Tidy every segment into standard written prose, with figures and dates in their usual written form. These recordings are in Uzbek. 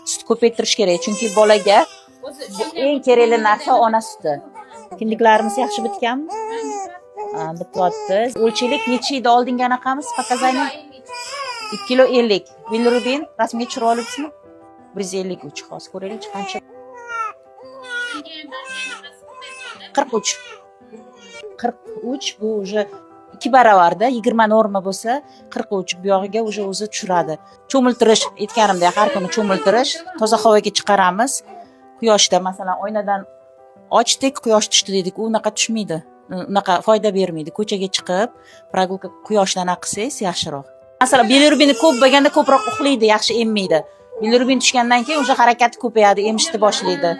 Sut ko'paytirish kerak, chunki bolaga eng kerakli narsa ona suti. Kindiklaringiz yaxshi bitganmi? Bityapti. O'lchaylik necha yilda oldingi anaqamiz? Pokazani 2 kilo 50. Bilirubin rasmga tushirib olibsizmi? 153. Hozir ko'raylik qancha. 43. 43 bu уже 2 baravarda 20 norma bo'lsa 43 bu yog'iga уже o'zi tushiradi. Cho'miltirish aytganimdek har kuni cho'miltirish, toza havoga chiqaramiz. Quyoshda masalan oynadan ochdik, quyosh tushdi dedik, u unaqa tushmaydi. Unaqa foyda bermaydi. Ko'chaga chiqib, прогулка quyoshdan qilsangiz yaxshiroq. Masalan, bilirubini ko'p bo'lganda ko'proq uxlaydi, yaxshi emmaydi. Bilirubin tushgandan keyin o'sha harakati ko'payadi, emishni boshlaydi.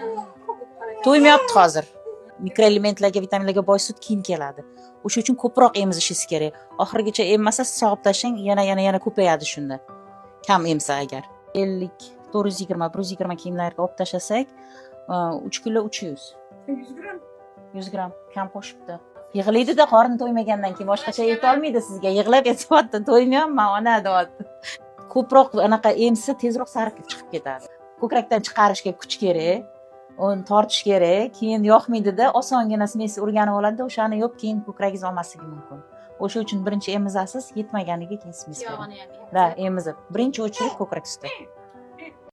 To'ymayapti hozir. Mikroelementlarga, vitaminlarga boy sut keyin keladi. O'sha uchun ko'proq emizishingiz kerak. Oxirigacha emmasa, sog'ib tashlang, yana ko'payadi shunda. Kam emsa agar. 50, 420, 120 kiyimlarga olib tashlasak, 3 kilo 300. 100 gram kam qo'shibdi. Yig'laydi-da qorni to'ymagandan keyin boshqacha yeta olmaydi sizga. Yig'lab aytyapti, to'ymayapman ona deyapti. Ko'proq anaqa emsa tezroq sariqib chiqib ketadi. Ko'krakdan chiqarishga kuch kerak. Uni tortish kerak, keyin yoqmaydi-da, osongina smesi o'rganib oladi, o'shani yo'q, keyin ko'kragingiz olmasligi mumkin. O'sha uchun birinchi emizasiz, yetmaganiga keyin smes. Da, emizib. Birinchi o'chirik ko'krak suti.